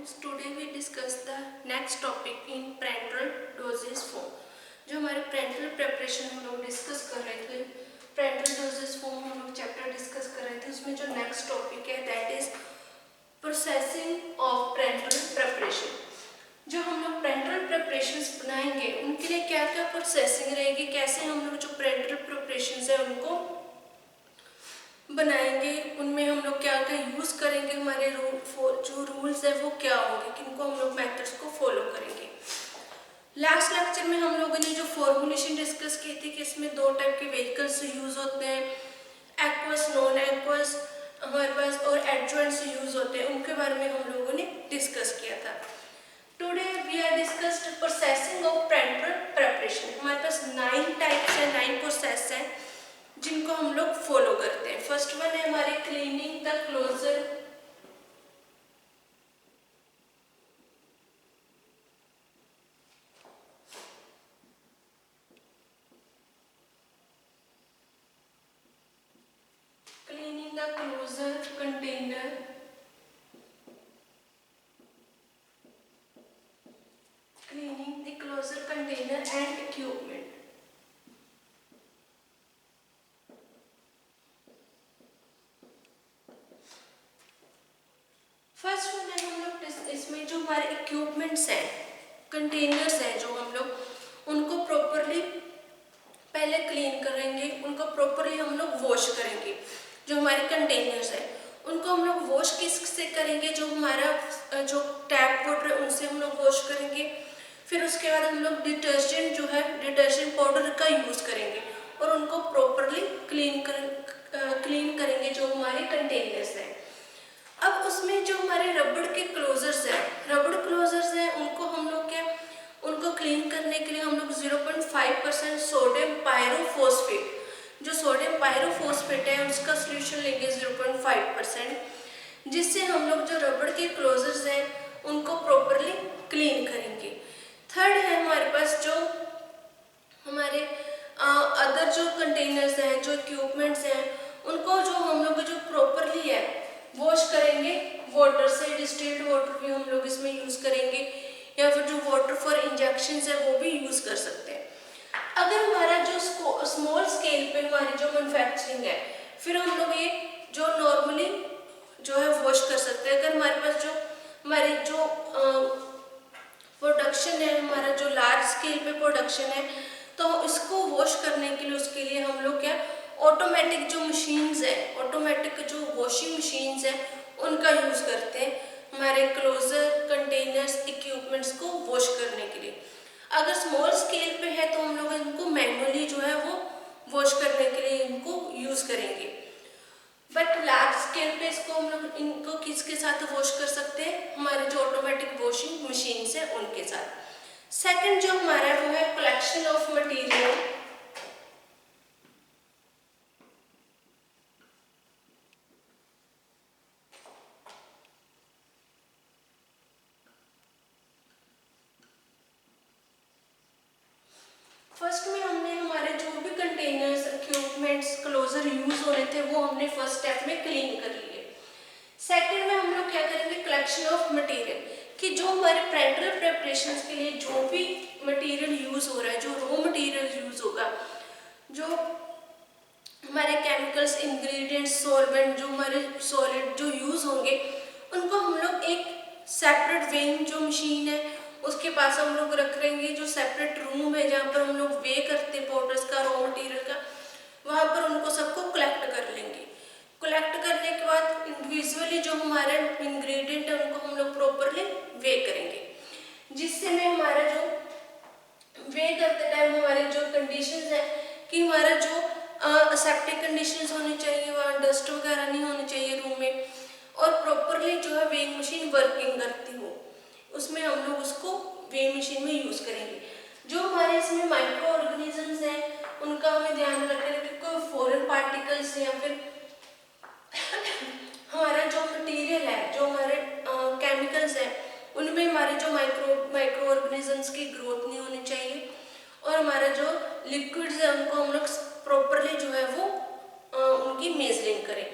Today we discuss the next topic in parenteral dosage form. जो हमारे parenteral preparation हम लोग डिस्कस कर रहे थे, parenteral dosage form हम लोग चैप्टर डिस्कस कर रहे थे, उसमें जो नेक्स्ट टॉपिक है that is processing of parenteral preparation. जो हम लोग parenteral preparations बनाएंगे उनके लिए क्या क्या प्रोसेसिंग रहेगी, कैसे हम लोग जो parenteral preparations है उनको बनाएंगे, उनमें हम लोग क्या क्या यूज करेंगे, हमारे जो रूल्स है वो क्या होंगे, किनको हम लोग मेथड्स को फॉलो करेंगे. लास्ट लेक्चर में हम लोगों ने जो फॉर्मुलेशन डिस्कस की थी कि इसमें दो टाइप के व्हीकल्स यूज होते हैं, एक्वस नॉन एक्वस हमारे पास और एडजॉइंट्स यूज होते हैं, उनके बारे में हम लोगों ने डिस्कस किया था. Today we are discussed processing of parenteral preparation. हमारे पास 9 टाइप्स है, 9 प्रोसेस है जिनको हम लोग फॉलो करते हैं. फर्स्ट वन है हमारे cleaning the closure. Cleaning the closure container. Cleaning the closure container and equipment. First one है हम लोग इसमें जो हमारे इक्विपमेंट्स हैं, कंटेनर्स हैं, जो हम लोग उनको प्रॉपरली पहले क्लीन करेंगे, उनको प्रॉपरली हम लोग वॉश करेंगे. जो हमारे कंटेनर्स हैं उनको हम लोग वॉश किससे करेंगे, जो हमारा जो टैप वाटर है उनसे हम लोग वॉश करेंगे. फिर उसके बाद हम लोग डिटर्जेंट जो है, डिटर्जेंट पाउडर का यूज़ करेंगे और उनको प्रॉपरली क्लीन करेंगे जो हमारे कंटेनर्स हैं. अब उसमें जो हमारे रबड़ के क्लोजर्स हैं उनको हम लोग उनको क्लीन करने के लिए हम लोग 0.5% सोडियम पायरोफॉस्फेट, जो सोडियम पायरोफॉस्फेट है उसका सोल्यूशन लेंगे 0.5%, जिससे हम लोग जो रबड़ के क्लोजर्स हैं उनको प्रॉपरली क्लीन करेंगे. थर्ड है हमारे पास जो हमारे अदर जो कंटेनर्स हैं, जो इक्विपमेंट्स हैं, उनको जो हम लोग जो प्रॉपरली है वॉश करेंगे वाटर से. डिस्टिल्ड वाटर भी हम लोग इसमें यूज करेंगे या फिर जो वाटर फॉर इंजेक्शन है वो भी यूज कर सकते हैं. अगर हमारा जो स्मॉल स्केल पे हमारी जो मैन्युफैक्चरिंग है, फिर हम लोग ये जो नॉर्मली जो है वॉश कर सकते हैं. अगर हमारे पास जो हमारी जो प्रोडक्शन है, हमारा जो लार्ज स्केल पे प्रोडक्शन है, तो इसको वॉश करने के लिए उसके लिए हम लोग ऑटोमेटिक जो मशीन्स है, ऑटोमेटिक जो वॉशिंग मशीन्स है उनका यूज करते हैं हमारे क्लोजर कंटेनर्स इक्विपमेंट्स को वॉश करने के लिए. अगर स्मॉल स्केल पे है तो हम लोग इनको मैनुअली जो है वो वॉश करने के लिए इनको यूज करेंगे. बट लार्ज स्केल पे इसको हम लोग इनको किसके साथ वॉश कर सकते हैं, हमारे जो ऑटोमेटिक वॉशिंग मशीन्स है उनके साथ. सेकंड जो हमारा वो है कलेक्शन ऑफ मटेरियल. फर्स्ट में हमने हमारे जो भी कंटेनर्स, इक्विपमेंट्स, क्लोजर यूज हो रहे थे वो हमने फर्स्ट स्टेप में क्लीन कर लिए. सेकंड में हम लोग क्या करेंगे, कलेक्शन ऑफ मटेरियल, कि जो हमारे पेरेंटल प्रेपरेशंस के लिए जो भी मटेरियल यूज हो रहा है, जो रॉ मटेरियल यूज होगा, जो हमारे केमिकल्स, इंग्रेडिएंट्स, सॉल्वेंट, जो हमारे सॉलिड जो यूज होंगे, उनको हम लोग एक सेपरेट वेइंग जो मशीन है उसके पास हम लोग रख लेंगे. जो सेपरेट रूम है जहाँ पर हम लोग वे करते हैं पाउडर्स का, रॉ मटेरियल का, वहाँ पर उनको सबको कलेक्ट कर लेंगे. कलेक्ट करने के बाद इंडिविजुअली जो हमारे इंग्रेडिएंट है उनको हम लोग प्रॉपरली वे करेंगे, जिससे में हमारा जो वे करते टाइम हमारे जो कंडीशंस है कि हमारा जो असेप्टिक कंडीशंस होनी चाहिए, वहाँ डस्ट वगैरह नहीं होनी चाहिए रूम में, और प्रॉपरली जो है वेइंग मशीन वर्किंग करती हो, उसमें हम लोग उसको वेइंग मशीन में यूज करेंगे. जो हमारे इसमें माइक्रो ऑर्गेनिजम्स हैं उनका हमें ध्यान रखना है कि कोई फॉरेन पार्टिकल्स या फिर हमारा जो मटेरियल है, जो हमारे केमिकल्स हैं, उनमें हमारे जो माइक्रो ऑर्गेनिजम्स की ग्रोथ नहीं होनी चाहिए, और हमारा जो लिक्विड्स है उनको हम लोग प्रॉपरली जो है वो उनकी मेजरिंग करें.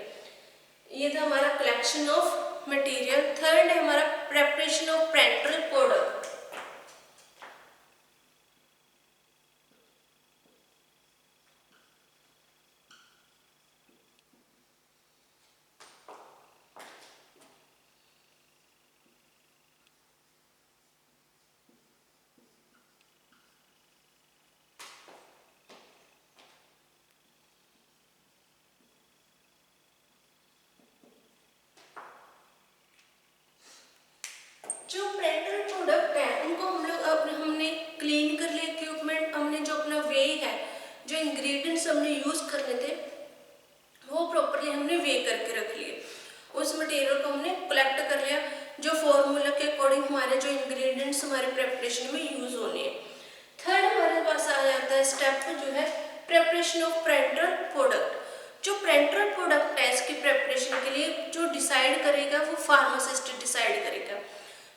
ये था हमारा कलेक्शन ऑफ मटेरियल। थर्ड है हमारा प्रेपरेशन ऑफ पेरेंटल प्रोडक्ट। जो पेरेंटल प्रोडक्ट है उनको हम लोग अब हमने क्लीन कर लिया इक्विपमेंट, हमने जो अपना वे है, जो इंग्रेडिएंट्स हमने यूज करने थे वो प्रॉपरली हमने वे करके रख लिए। उस मटेरियल को हमने कलेक्ट कर लिया जो फॉर्मूला के अकॉर्डिंग हमारे जो इंग्रेडिएंट्स हमारे प्रेपरेशन में यूज होने हैं। थर्ड हमारे पास आ जाता है स्टेप जो है प्रेपरेशन ऑफ पेरेंटल प्रोडक्ट। जो पेरेंटल प्रोडक्ट है इसकी प्रेपरेशन के लिए जो डिसाइड करेगा वो फार्मासिस्ट डिसाइड करेगा।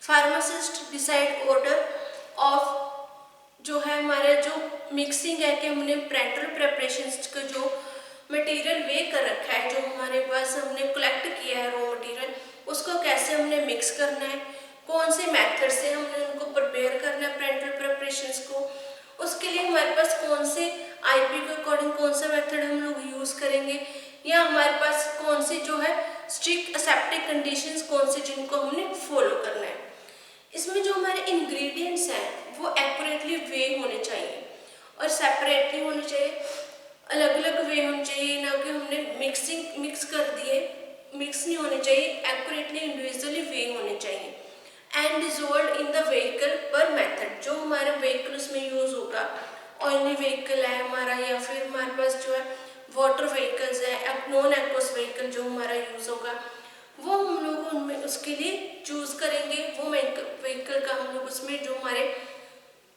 फार्मासिस्ट डिसाइड ऑर्डर ऑफ जो है हमारे जो मिक्सिंग है कि हमने पेरेंटल प्रेपरेशंस का जो मटेरियल वे कर रखा है, जो हमारे पास हमने कलेक्ट किया है रॉ मटेरियल, उसको कैसे हमने मिक्स करना है, कौन से मेथड से हमने उनको प्रिपेयर करना है पेरेंटल प्रेपरेशंस को, उसके लिए हमारे पास कौन से आईपी के अकॉर्डिंग कौन सा मेथड हम लोग यूज करेंगे, या हमारे पास कौन सी जो है स्ट्रिक्ट एसेप्टिक कंडीशंस कौन से जिनको हमने फॉलो करना है। इसमें जो हमारे इंग्रेडिएंट्स हैं वो एक्यूरेटली वे होने चाहिए और सेपरेटली होने चाहिए, अलग अलग वे होने चाहिए, ना कि हमने मिक्स कर दिए, मिक्स नहीं होने चाहिए, एक्यूरेटली इंडिविजुअली वे होने चाहिए। And dissolve in the vehicle पर मेथड, जो हमारा व्हीकल उसमें यूज होगा, ऑयली व्हीकल है हमारा या फिर हमारे पास जो है वाटर व्हीकल्स है, नॉन एक्वस व्हीकल जो हमारा यूज होगा वो हम लोग उनमें उसके लिए चूज करेंगे। वो व्हीकल का हम लोग उसमें जो हमारे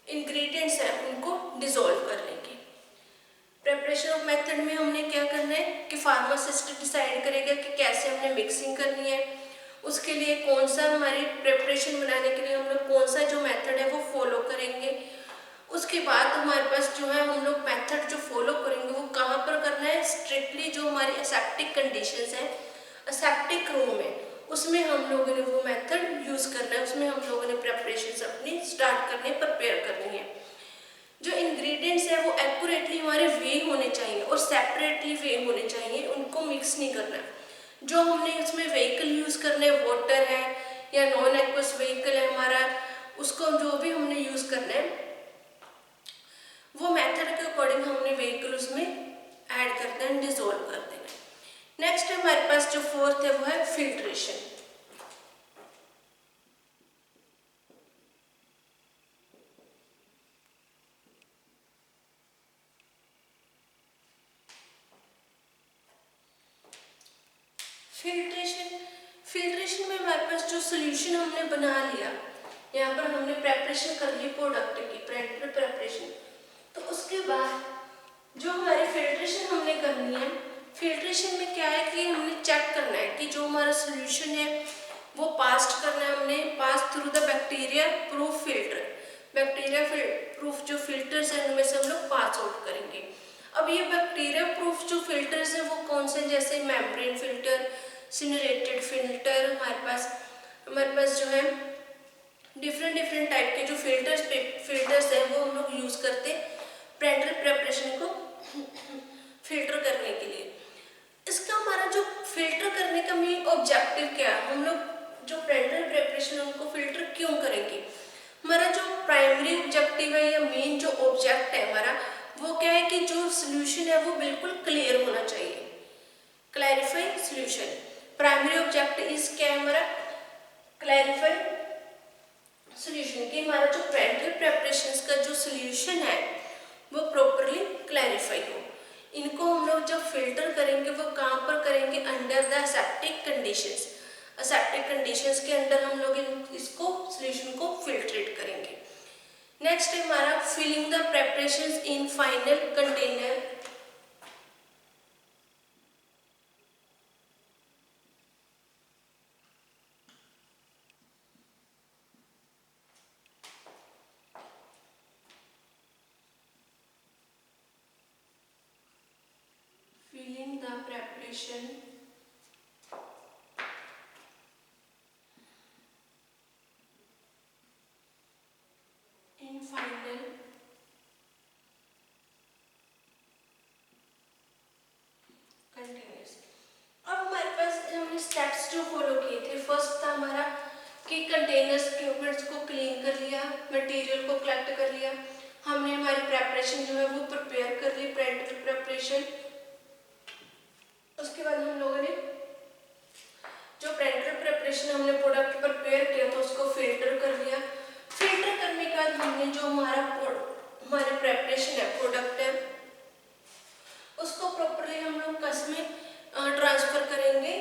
इंग्रेडिएंट्स हैं उनको डिसॉल्व कर लेंगे। प्रेपरेशन ऑफ मेथड में हमने क्या करना है कि फार्मासिस्ट डिसाइड करेगा कि कैसे हमने मिक्सिंग करनी है, उसके लिए कौन सा हमारी प्रेपरेशन बनाने के लिए हम लोग कौन सा जो मेथड है वो फॉलो करेंगे। उसके बाद हमारे पास जो है हम लोग मेथड जो फॉलो करेंगे वो कहाँ पर करना है, स्ट्रिक्टली जो हमारी एसेप्टिक कंडीशंस है, एसेप्टिक रूम है, उसमें हम लोगों ने वो मेथड यूज करना है, उसमें हम लोगों ने प्रेपरेशन अपनी स्टार्ट करनी है, प्रिपेयर करनी है। जो इंग्रेडिएंट्स है वो एक्यूरेटली हमारे वे होने चाहिए और सेपरेटली वे होने चाहिए, उनको मिक्स नहीं करना। जो हमने उसमें व्हीकल यूज करना है, वाटर है या नॉन एक्वस व्हीकल है हमारा, उसको जो भी हमने यूज करना है वो मेथड के अकॉर्डिंग हमने व्हीकल उसमें ऐड कर देना, डिसॉल्व कर देना। नेक्स्ट हमारे पास जो फोर्थ है वो है फिल्ट्रेशन। फिल्ट्रेशन में हमारे पास जो सोल्यूशन हमने बना लिया, यहाँ पर हमने प्रेपरेशन कर ली प्रोडक्ट की, पेरेंटल प्रेपरेशन, तो उसके बाद जो हमारी फिल्ट्रेशन हमने करनी है, फिल्ट्रेशन में क्या है कि हमने चेक करना है कि जो हमारा सोल्यूशन है वो पास करना है, हमने pass through the bacteria proof filter, bacteria proof जो फिल्टर्स हैं उनमें से हम लोग पास आउट करेंगे। अब ये बैक्टीरिया प्रूफ जो फिल्टर्स हैं वो कौन से, जैसे मेम्ब्रेन फिल्टर, सिनरेटेड फिल्टर, हमारे पास जो है डिफरेंट टाइप के जो फिल्टर्स हैं वो हम लोग यूज करते हैं पेरेंटल प्रेपरेशन को फिल्टर करने के लिए। इसका हमारा जो फिल्टर करने का मेन ऑब्जेक्टिव क्या है, हम लोग जो पेरेंटल प्रेपरेशन उनको फिल्टर क्यों करेंगे, हमारा जो प्राइमरी ऑब्जेक्टिव है या मेन जो ऑब्जेक्ट है हमारा वो क्या है कि जो सोल्यूशन है वो बिल्कुल क्लियर होना चाहिए, clarify solution. Primary objective is क्या है हमारा, क्लैरिफाई सोल्यूशन, कि हमारा जो पेरेंटल प्रेपरेशंस का जो सोल्यूशन है वो प्रॉपरली क्लैरिफाई हो। इनको हम लोग जब फिल्टर करेंगे वो कहाँ पर करेंगे, under the aseptic conditions, aseptic conditions के अंदर हम लोग इसको सोल्यूशन को फिल्ट्रेट करेंगे। नेक्स्ट है हमारा filling the preparations in final container. Filling the preparation steps जो फॉलो किए थे, फर्स्ट था हमारा कि कंटेनर्स इक्विपमेंट्स को क्लीन कर लिया, मटेरियल को कलेक्ट कर लिया, हमने हमारी प्रेपरेशन जो है वो प्रिपेयर कर ली, प्रिंटर प्रेपरेशन। उसके बाद हम लोगों ने जो प्रिंटर प्रेपरेशन हमने प्रोडक्ट प्रिपेयर किया था उसको फिल्टर कर लिया। फिल्टर करने के बाद हमने जो हमारे प्रेपरेशन है, प्रोडक्ट है, उसको प्रॉपरली हम लोग किसमें ट्रांसफर करेंगे,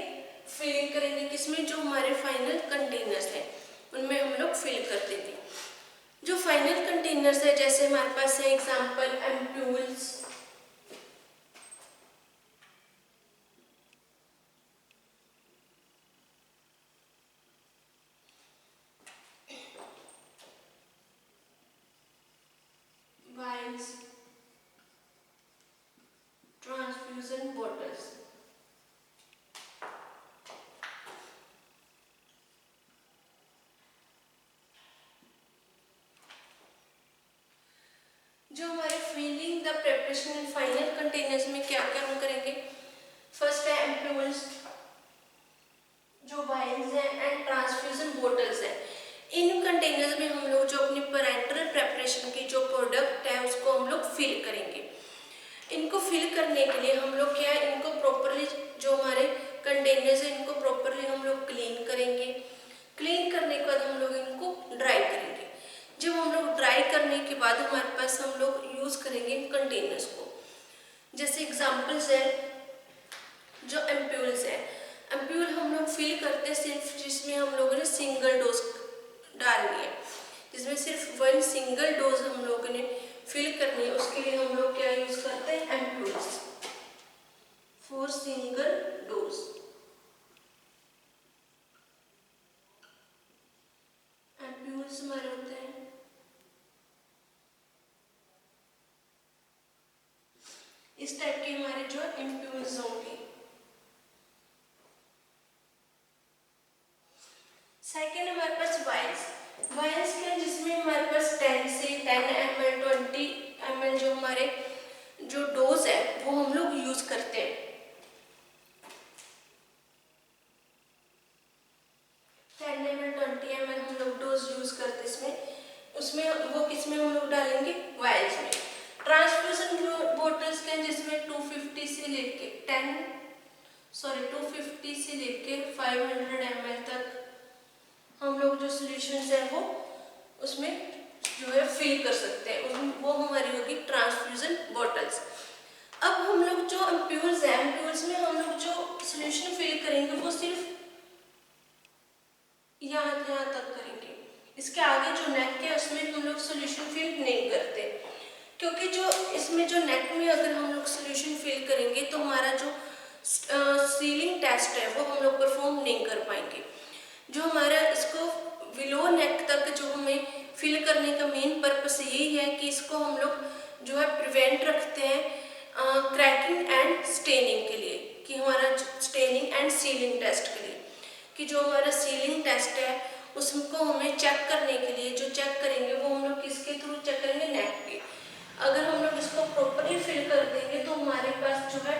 फिलिंग करेंगे, किसमें, जो हमारे फाइनल कंटेनर्स हैं उनमें हम लोग फिल कर देंगे। जो फाइनल कंटेनर्स है, जैसे हमारे पास है example ampoules, vials, transfusion bottles. जो हमारे filling the preparation and final containers में क्या क्या हम करेंगे, फर्स्ट है एम्प्यूल्स, जो वाइल्स है एंड ट्रांसफ्यूजन बॉटल्स है। इन कंटेनर्स में हम लोग जो अपनी पैरेंटल प्रेपरेशन की जो प्रोडक्ट है उसको हम लोग फिल करेंगे। इनको फिल करने के लिए हम लोग क्या है, इनको प्रॉपरली, जो हमारे कंटेनर्स है इनको प्रॉपरली हम लोग क्लीन करेंगे। क्लीन करने के बाद हम लोग इनको ड्राई करेंगे। जब हम लोग ड्राई करने के बाद हमारे पास हम लोग यूज़ करेंगे इन कंटेनर्स को। जैसे एग्जांपल्स है, जो एम्प्यूल्स है, एम्प्यूल हम लोग फिल करते हैं सिर्फ जिसमें हम लोगों ने सिंगल डोज डालनी है, जिसमें सिर्फ वन सिंगल डोज हम लोगों ने फिल करनी है। उसके लिए हम लोग क्या यूज करते हैं, ampoules for single dose. Ampoules हमारे होते हैं इस टाइप के, हमारे जो एम्प्यूल्स होंगे। सेकेंड हमारे पास वाइल्स। वाइल्स क्या है, जिसमें हमारे पास 10 से 10 ml 20 ml जो हमारे जो डोज है वो हम लोग यूज करते हैं। 10 ml 20 ml हम लोग डोज यूज करते हैं इसमें। उसमें वो किसमें हम लोग डालेंगे, वाइल्स में। ट्रांसफ्यूजन बोटल्स के जिसमें 250 से लेके 250 से लेके 500 ml तक हम लोग जो सॉल्यूशंस है वो उसमें जो है फिल कर सकते हैं, वो हमारी होगी ट्रांसफ्यूजन बॉटल्स। अब हम लोग जो एम्प्यूल्स है, एम्प्यूल्स में हम लोग जो सॉल्यूशन फिल करेंगे वो सिर्फ यहाँ तक करेंगे। इसके आगे जो नेक है उसमें हम लोग सॉल्यूशन फिल नहीं करते, क्योंकि जो इसमें जो नेक में अगर हम लोग सॉल्यूशन फिल करेंगे तो हमारा जो सीलिंग टेस्ट है वो हम लोग परफॉर्म नहीं कर पाएंगे। जो हमारा इसको बिलो नेक तक जो हमें फिल करने का मेन पर्पस यही है कि इसको हम लोग जो है प्रिवेंट रखते हैं क्रैकिंग एंड स्टेनिंग के लिए, कि हमारा स्टेनिंग एंड सीलिंग टेस्ट के लिए, कि जो हमारा सीलिंग टेस्ट है उसको हमें चेक करने के लिए जो चेक करेंगे वो हम लोग किसके थ्रू चेक करेंगे, नेक के। अगर हम लोग इसको प्रॉपरली फिल कर देंगे तो हमारे पास जो है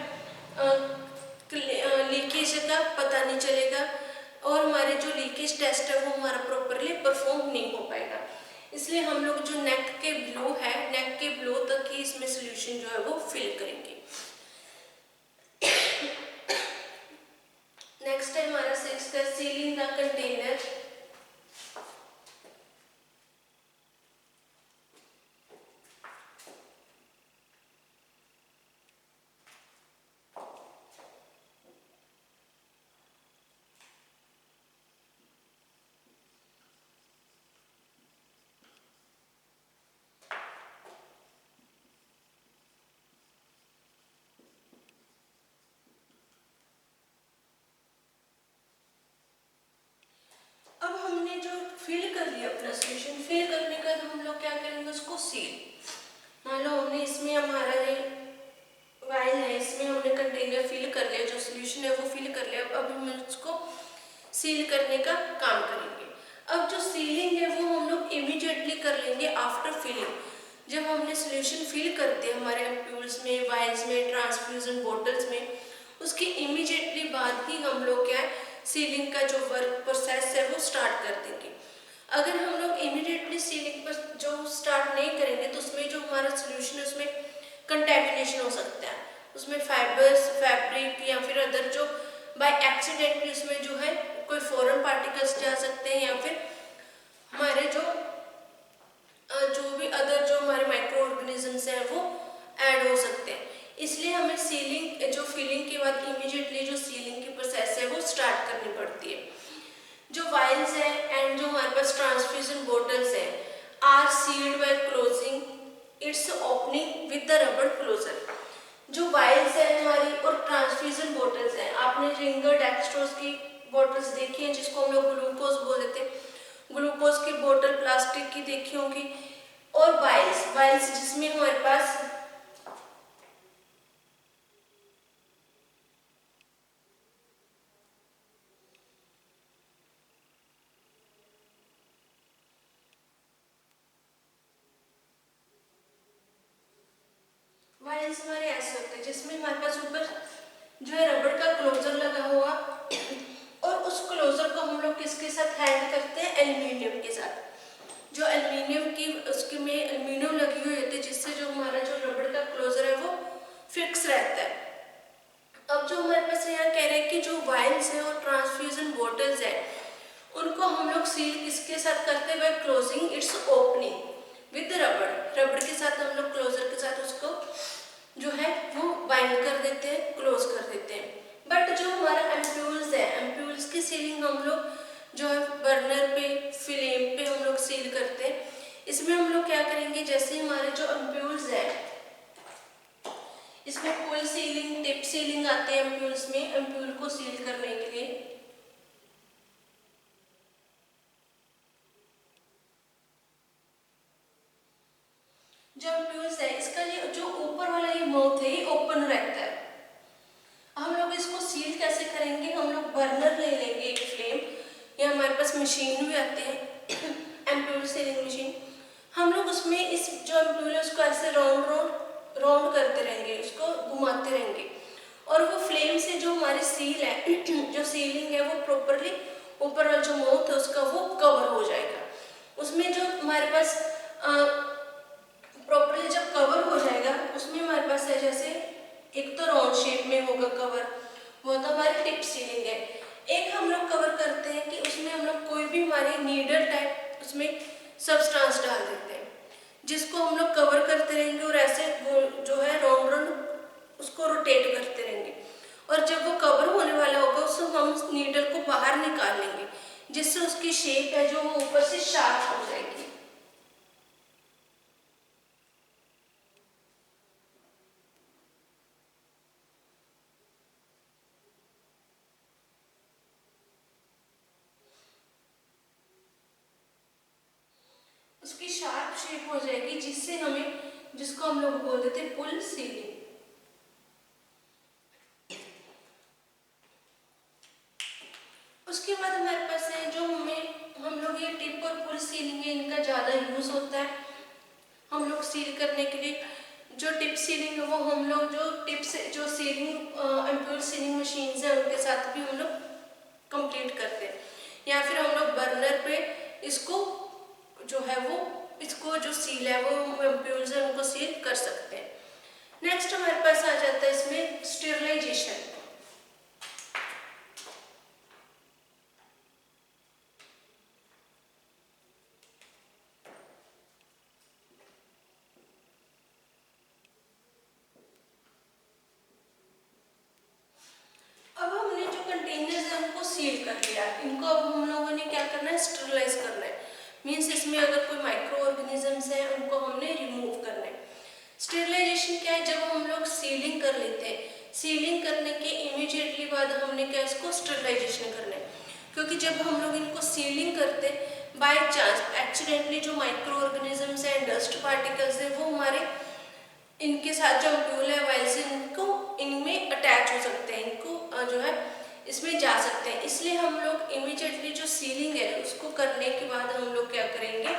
लीकेज का पता नहीं चलेगा और हमारे जो लीकेज टेस्ट है वो हमारा प्रॉपरली परफॉर्म नहीं हो पाएगा। इसलिए हम लोग जो नेक के बिलो है, नेक के बिलो तक ही इसमें सॉल्यूशन जो है वो फिल करेंगे। नेक्स्ट है हमारा 6 है सीलिंग द कंटेनर। अब हमने जो फिल कर लिया अपना सॉल्यूशन, फिल करने के बाद हम लोग क्या करेंगे, उसको सील। मान लो हमने इसमें हमारा ये वाइल है, इसमें हमने कंटेनर फिल कर लिया, जो सॉल्यूशन है वो फिल कर लिया। अब हम इसको सील करने का काम करेंगे। अब जो सीलिंग है वो हम लोग इमीडिएटली कर लेंगे आफ्टर फिलिंग। जब हमने सॉल्यूशन फिल कर दिया हमारे एम्प्यूल्स में, वाइल्स में, ट्रांसफ्यूजन बॉटल्स में, उसके इमीडिएटली बाद ही हम लोग क्या है सीलिंग का जो वर्क प्रोसेस है वो स्टार्ट कर देंगे। अगर हम लोग इमीडिएटली सीलिंग पर जो स्टार्ट नहीं करेंगे तो उसमें जो हमारा सोल्यूशन है उसमें कंटेमिनेशन हो सकता है, उसमें फाइबर्स, फैब्रिक या फिर अदर जो बाय एक्सीडेंटली उसमें जो है कोई फॉरेन पार्टिकल्स जा सकते हैं, या फिर हमारे जो भी अदर जो हमारे माइक्रो ऑर्गेनिजम्स हैं वो ऐड हो सकते हैं। इसलिए हमें सीलिंग जो फिलिंग के बाद इमीडिएटली जो सीलिंग की प्रोसेस है वो स्टार्ट करनी पड़ती है। जो वाइल्स है एंड जो हमारे पास ट्रांसफ्यूजन बोटल्स है are sealed by closing its opening with the rubber closure. जो वाइल्स है हमारी और ट्रांसफ्यूजन बोटल्स है, आपने रिंगर डेक्सट्रोज की बोटल्स देखी हैं जिसको हम लोग ग्लूकोज बोल देते हैं, ग्लूकोज की बोतल प्लास्टिक की देखी होगी, और वाइल्स वाइल्स जिसमें हमारे पास वाइल्स हमारे ऐसे होते हैं जिसमें हमारे पास ऊपर जो है रबर का क्लोजर लगा हुआ और उस क्लोजर को हम लोग किसके साथ हैंड करते हैं, एल्यूमिनियम के साथ। जो एल्यूमिनियम की उसके में एल्यूमिनियम लगी हुई होती है जिससे जो हमारा जो रबर का क्लोजर है वो फिक्स रहता है। अब जो हमारे पास यहाँ कह रहे हैं कि जो वाइल्स है और ट्रांसफ्यूजन बोटल्स है उनको हम लोग सील किसके साथ करते हैं, bye closing its opening with rubber. Rubber के साथ हम लोग क्लोजर के साथ उसको जो है वो बाइंड कर देते हैं, क्लोज कर देते हैं। बट जो हमारा एम्प्यूल्स है, एम्प्यूल्स की सीलिंग हम लोग जो है बर्नर पे, फ्लेम पे हम लोग सील करते हैं। इसमें हम लोग क्या करेंगे, जैसे हमारे जो एम्प्यूल्स है इसमें पुल सीलिंग, टिप सीलिंग आते हैं एम्प्यूल्स में, एम्प्यूल को सील करने के लिए। जो एम्प्यूल्स है इसका ये जो ऊपर वाला ये माउथ है ये ओपन रहता है। हम लोग इसको सील कैसे करेंगे, हम लोग बर्नर ले लेंगे एक फ्लेम, या हमारे पास मशीन भी आती है एम्प्यूल सीलिंग मशीन। हम लोग उसमें इस जो एम्प्यूल है उसको ऐसे राउंड राउंड राउंड करते रहेंगे, उसको घुमाते रहेंगे, और वो फ्लेम से जो हमारी सील है जो सीलिंग है वो प्रॉपरली ऊपर वाला जो माउथ है उसका वो कवर हो जाएगा। उसमें जो हमारे पास प्रॉपरली जब कवर हो जाएगा उसमें हमारे पास है जैसे एक तो राउंड शेप में होगा कवर, वो तो हमारी टिप सीलिंग है। एक हम लोग कवर करते हैं कि उसमें हम लोग कोई भी हमारी नीडल टाइप उसमें सब्सटेंस डाल देते हैं जिसको हम लोग कवर करते रहेंगे और ऐसे जो है राउंड राउंड उसको रोटेट करते रहेंगे, और जब वो कवर होने वाला होगा उसको हम नीडल को बाहर निकाल लेंगे जिससे उसकी शेप है जो वो ऊपर से शार्प हो जाएगी। उसकी शार्प शेप हो जाएगी जिससे हमें, जिसको हम लोग बोल देते हैं पुल सीलिंग। उसके बाद हमारे पास है जो हम लोग ये टिप और पुल सीलिंग है इनका ज़्यादा यूज़ होता है हम लोग सील करने के लिए। जो टिप सीलिंग है वो हम लोग जो टिप से जो सीलिंग एम्प्यूल सीलिंग मशीन्स है उनके साथ भी हम लोग कंप्लीट करते हैं, या फिर हम लोग बर्नर पे इसको जो है वो इसको जो सील है वो एम्प्यूल्स है उनको सील कर सकते हैं। नेक्स्ट हमारे पास आ जाता है इसमें स्टेरिलाइजेशन। अब हमने जो कंटेनर्स है उनको सील कर लिया, इनको अब हम लोगों ने क्या करना है, स्टेरिलाइज करना है। मीन्स इसमें अगर कोई माइक्रो ऑर्गेनिजम्स है उनको हमने रिमूव करना है। स्टेरिलाइजेशन क्या है, जब हम लोग सीलिंग कर लेते हैं, सीलिंग करने के इमीडिएटली बाद हमने क्या इसको स्टेरिलाइजेशन करना है, क्योंकि जब हम लोग इनको सीलिंग करते हैं बाय चांस एक्सीडेंटली जो माइक्रो ऑर्गेनिजम्स हैं, डस्ट पार्टिकल्स हैं, वो हमारे इनके साथ जो एम्प्यूल है वाइल्स इनको इनमें अटैच हो सकते हैं, इनको जो है इसमें जा सकते हैं। इसलिए हम लोग इमीडिएटली जो सीलिंग है उसको करने के बाद हम लोग क्या करेंगे,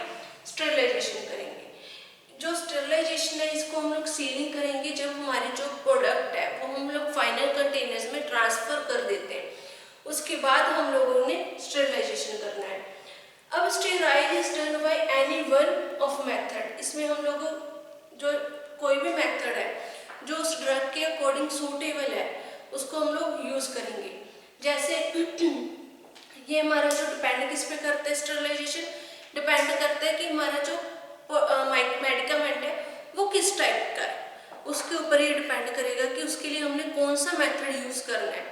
स्टेरिलाइजेशन करेंगे। जो स्टेरिलाइजेशन है इसको हम लोग सीलिंग करेंगे जब हमारे जो प्रोडक्ट है वो हम लोग फाइनल कंटेनर्स में ट्रांसफर कर देते हैं। उसके बाद हम लोगों ने स्टेरिलाइजेशन करना है। अब sterile is done by any one of method, इसमें हम लोग जो कोई भी मेथड है जो उस ड्रग के अकॉर्डिंग सूटेबल है उसको हम लोग यूज करेंगे। जैसे ये हमारा जो डिपेंड किस पे करता है, स्टेरिलाइजेशन डिपेंड करता है कि हमारा जो मेडिकामेंट है वो किस टाइप का है, उसके ऊपर ये डिपेंड करेगा कि उसके लिए हमने कौन सा मेथड यूज करना है।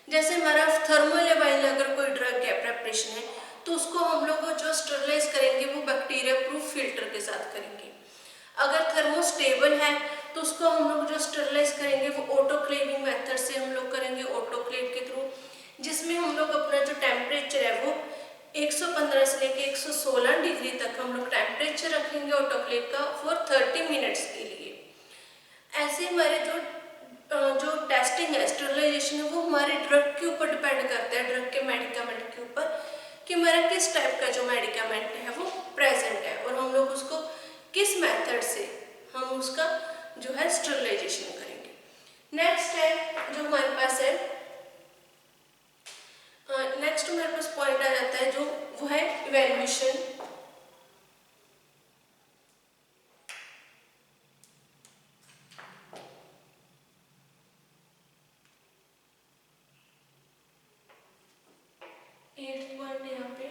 जैसे हमारा थर्मल या वाइल अगर कोई ड्रग है प्रेपरेशन है तो उसको हम लोग जो स्टेरिलाइज करेंगे वो बैक्टीरिया प्रूफ फिल्टर के साथ करेंगे। अगर थर्मोस्टेबल है तो उसको हम लोग जो स्टेरिलाइज करेंगे वो ऑटोक्लेविंग मेथड से हम लोग करेंगे, ऑटोक्लेव के थ्रू, जिसमें हम लोग अपना जो टेम्परेचर है वो 115 से लेके 116 डिग्री तक हम लोग टेम्परेचर रखेंगे ऑटोक्लेव का फॉर 30 मिनट्स के लिए। ऐसे हमारे जो टेस्टिंग है, स्टेरिलाइजेशन है, वो हमारे ड्रग के ऊपर डिपेंड करता है, ड्रग के मेडिकामेंट के ऊपर कि हमारा किस टाइप का जो मेडिकामेंट है वो प्रेजेंट है और हम लोग उसको किस मेथड से हम उसका जो है स्टेरिलाइजेशन करेंगे। नेक्स्ट है जो हमारे पास है, नेक्स्ट हमारे पास पॉइंट आ जाता है जो वो है इवैल्यूएशन। यहाँ पे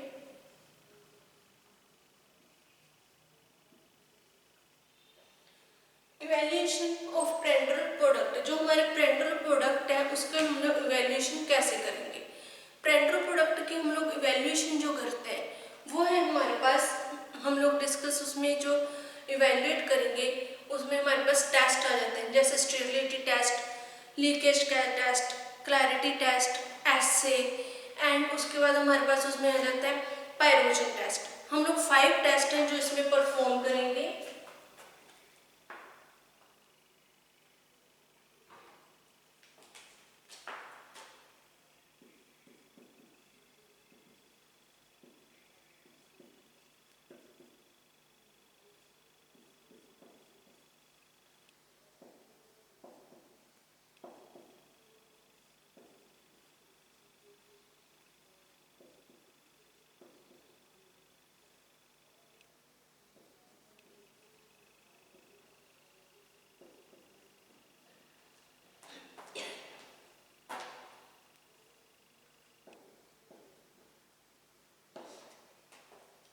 इवैल्यूएशन ऑफ प्रेंडल प्रोडक्ट, जो हमारे प्रेंडल प्रोडक्ट है उसका हम लोग इवैल्यूएशन कैसे करेंगे। प्रेंडल प्रोडक्ट की हम लोग इवैल्यूएशन जो करते हैं वो है हमारे पास, हम लोग डिस्कस उसमें जो इवैल्यूएट करेंगे उसमें हमारे पास टेस्ट आ जाते हैं, जैसे स्टेबिलिटी टेस्ट, लीकेज का test, clarity test, assay, and उसके बाद हमारे पास उसमें आ जाता है पायरोजन टेस्ट। हम लोग 5 टेस्ट हैं जो इसमें परफॉर्म करेंगे।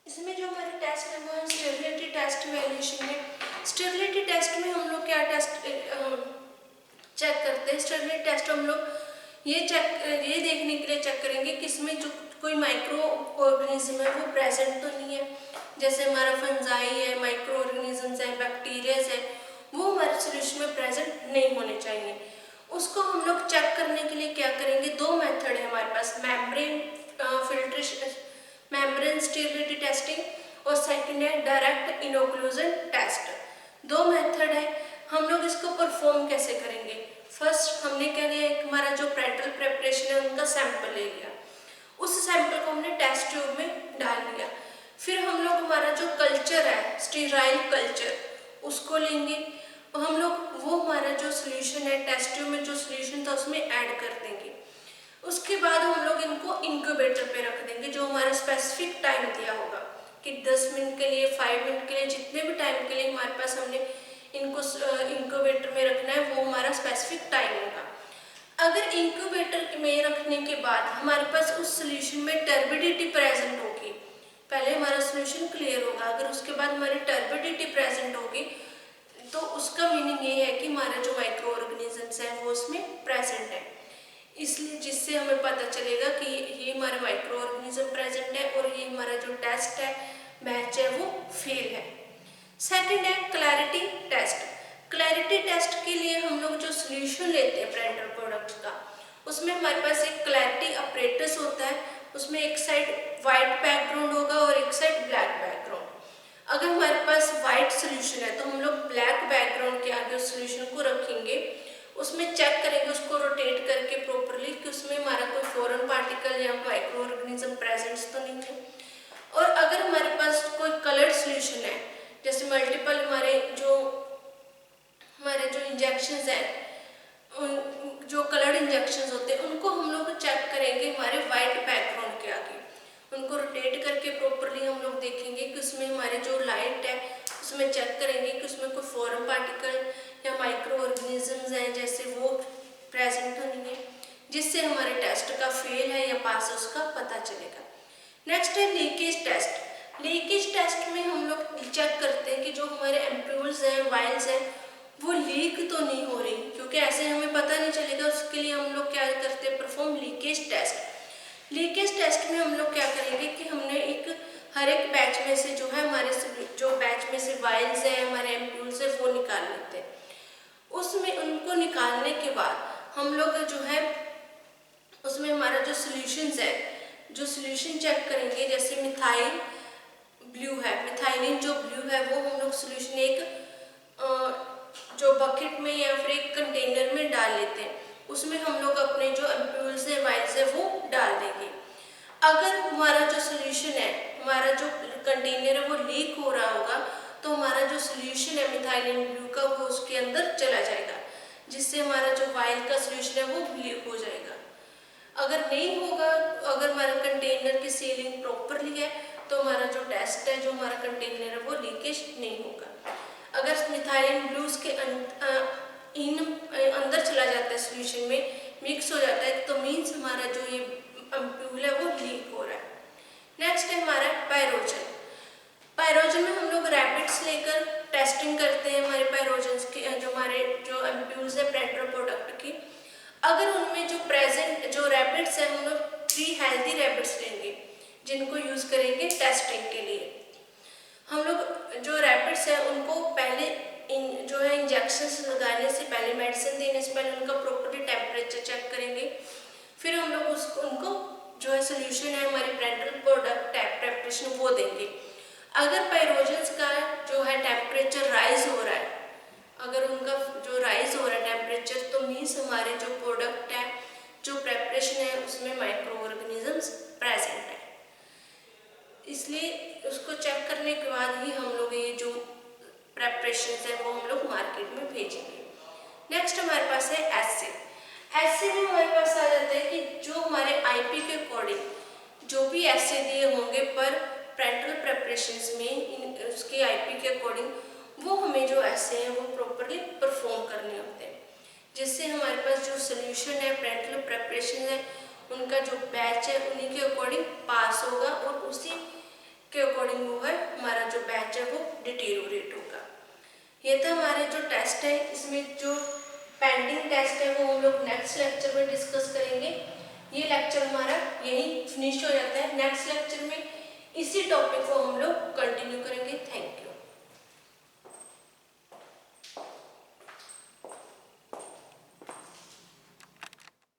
इसमें जो हमारे टेस्ट है वो है स्टेबिलिटी टेस्ट, इवैल्यूएशन है। स्टेबिलिटी टेस्ट में हम लोग क्या टेस्ट चेक करते हैं, स्टेबिलिटी टेस्ट हम लोग ये देखने के लिए चेक करेंगे कि इसमें जो कोई माइक्रो ऑर्गेनिज्म है वो प्रेजेंट तो नहीं है, जैसे हमारा फंजाई है, माइक्रो ऑर्गेनिजम्स है, बैक्टीरियाज है, वो हमारे सोल्यूशन में प्रेजेंट नहीं होने चाहिए। उसको हम लोग चेक करने के लिए क्या करेंगे, 2 मेथड है हमारे पास, membrane filtration, membrane stability testing, और सेकंड है डायरेक्ट इनोक्लूजन टेस्ट। 2 मेथड है, हम लोग इसको परफॉर्म कैसे करेंगे। फर्स्ट हमने क्या लिया, एक हमारा जो प्रेंटल प्रेपरेशन है उनका सैंपल ले लिया, उस सैंपल को हमने टेस्ट ट्यूब में डाल लिया। फिर हम लोग हमारा जो कल्चर है स्टेराइल कल्चर उसको लेंगे और हम लोग वो हमारा जो सोल्यूशन है टेस्ट ट्यूब में जो सोल्यूशन था उसमें ऐड कर देंगे। उसके बाद हम लोग इनको इंक्यूबेटर पे रख देंगे, जो हमारा स्पेसिफिक टाइम दिया होगा कि 10 मिनट के लिए, 5 मिनट के लिए, जितने भी टाइम के लिए हमारे पास हमने इनको इंक्यूबेटर में रखना है वो हमारा स्पेसिफिक टाइम होगा। अगर इंक्यूबेटर में रखने के बाद हमारे पास उस सोल्यूशन में टर्बिडिटी प्रेजेंट होगी, पहले हमारा सोल्यूशन क्लियर होगा, अगर उसके बाद हमारी टर्बिडिटी प्रेजेंट होगी तो उसका मीनिंग ये है कि हमारा जो माइक्रो ऑर्गेनिजम्स है वो उसमें प्रेजेंट है, इसलिए जिससे हमें पता चलेगा कि ये हमारा माइक्रो ऑर्गेनिज्म प्रेजेंट है और ये हमारा जो टेस्ट है बैच है वो फेल है। सेकंड है क्लैरिटी टेस्ट। क्लैरिटी टेस्ट के लिए हम लोग जो सोल्यूशन लेते हैं प्रेंटल प्रोडक्ट्स का, उसमें हमारे पास एक क्लैरिटी अपरेटस होता है, उसमें एक साइड वाइट बैकग्राउंड होगा और एक साइड ब्लैक बैकग्राउंड। अगर हमारे पास वाइट सोल्यूशन है तो हम लोग ब्लैक बैकग्राउंड के आगे उस सोल्यूशन को रखेंगे, उसमें चेक करेंगे उसको रोटेट करके प्रॉपरली कि उसमें हमारा कोई फॉरेन पार्टिकल या माइक्रो ऑर्गेनिज्म प्रेजेंट्स तो नहीं है। और अगर हमारे पास कोई कलर्ड सोल्यूशन है, जैसे मल्टीपल हमारे जो इंजेक्शंस हैं जो कलर्ड इंजेक्शन होते हैं उनको हम लोग चेक करेंगे हमारे वाइट बैकग्राउंड के आगे। उनको रोटेट करके प्रॉपरली हम लोग देखेंगे कि उसमें हमारे जो लाइट है उसमें चेक करेंगे कि उसमें कोई फॉरेन पार्टिकल या माइक्रो ऑर्गेनिजम्स हैं जैसे वो प्रेजेंट तो नहीं है, जिससे हमारे टेस्ट का फेल है या पास है उसका पता चलेगा। नेक्स्ट है लीकेज टेस्ट। लीकेज टेस्ट में हम लोग चेक करते हैं कि जो हमारे एम्प्यूल्स हैं, वाइल्स हैं, वो लीक तो नहीं हो रही, क्योंकि ऐसे हमें पता नहीं चलेगा। उसके लिए हम लोग क्या करते हैं, perform leakage test. Leakage test में हम लोग क्या करेंगे कि हमने हर एक बैच में से जो है हमारे जो बैच में से वाइल्स है, हमारे एम्प्यूल्स है, वो निकाल लेते हैं। उसमें उनको निकालने के बाद हम लोग जो है उसमें हमारा जो सोल्यूशंस है, जो सोल्यूशन चेक करेंगे, जैसे मिथाइल ब्लू है, मिथाइलिन जो ब्लू है वो हम लोग सोल्यूशन एक जो बकेट में या फिर एक कंटेनर में डाल लेते हैं। उसमें हम लोग अपने जो एम्प्यूल्स है, वाइल्स है, वो डाल देंगे। अगर हमारा जो सोल्यूशन है, हमारा जो कंटेनर है वो लीक हो रहा होगा, तो हमारा जो सोल्यूशन है मिथाइलिन ब्लू का वो उसके अंदर चला जाएगा, जिससे हमारा जो वाइल का सोल्यूशन है वो लीक हो जाएगा। अगर नहीं होगा, अगर हमारा कंटेनर की सीलिंग प्रॉपरली है, तो हमारा जो टेस्ट है, जो हमारा कंटेनर है, वो लीकेज नहीं होगा। अगर मिथाइलिन ब्लूज के अंदर चला जाता है, सोल्यूशन में मिक्स हो जाता है, तो मीन्स हमारा जो ये एम्प्यूल है वो लीक हो रहा है। नेक्स्ट है हमारा पायरोजन। पायरोजन में हम लोग रैपिड्स लेकर टेस्टिंग करते हैं हमारे पायरोजन्स की, जो हमारे जो एम्प्यूल्स है प्रेंटर प्रोडक्ट की। अगर उनमें जो प्रेजेंट जो रैपिड्स है, हम लोग 3 हेल्दी रैपिड्स लेंगे जिनको यूज करेंगे टेस्टिंग के लिए। हम लोग जो रैपिड्स है उनको पहले जो है इंजेक्शंस लगाने से पहले, मेडिसिन देने से पहले उनका प्रॉपरली टेम्परेचर चेक करेंगे। फिर हम लोग उनको जो है सोल्यूशन है हमारी प्रेंटल प्रोडक्ट प्रेपरेशन वो देंगे। अगर पायरोजन्स का जो है टेम्परेचर राइज हो रहा है, अगर उनका जो राइज हो रहा है टेम्परेचर, तो मीन्स हमारे जो प्रोडक्ट है, जो प्रेपरेशन है, उसमें माइक्रो ऑर्गेनिजम्स प्रेजेंट है। इसलिए उसको चेक करने के बाद ही हम लोग ये जो प्रेपरेशन है वो हम लोग मार्केट में भेजेंगे। नेक्स्ट हमारे पास है एसे। एसे में हमारे पास आ जाता है कि जो हमारे आईपी के अकॉर्डिंग जो भी एसे दिए होंगे पर प्रेंटल प्रेपरेशंस में, उसके आईपी के अकॉर्डिंग वो हमें जो ऐसे हैं वो प्रॉपरली परफॉर्म करने होते हैं, जिससे हमारे पास जो सोल्यूशन है, प्रेंटल प्रेपरेशन है, उनका जो बैच है उन्हीं के अकॉर्डिंग पास होगा और उसी के अकॉर्डिंग वो है हमारा जो बैच है वो डिटेरियोरेट होगा। ये था हमारे जो टेस्ट है। इसमें जो पेंडिंग टेस्ट है वो हम लोग नेक्स्ट लेक्चर में डिस्कस करेंगे। ये लेक्चर हमारा यही फिनिश हो जाता है। नेक्स्ट लेक्चर में इसी टॉपिक को हम लोग कंटिन्यू करेंगे। Thank you.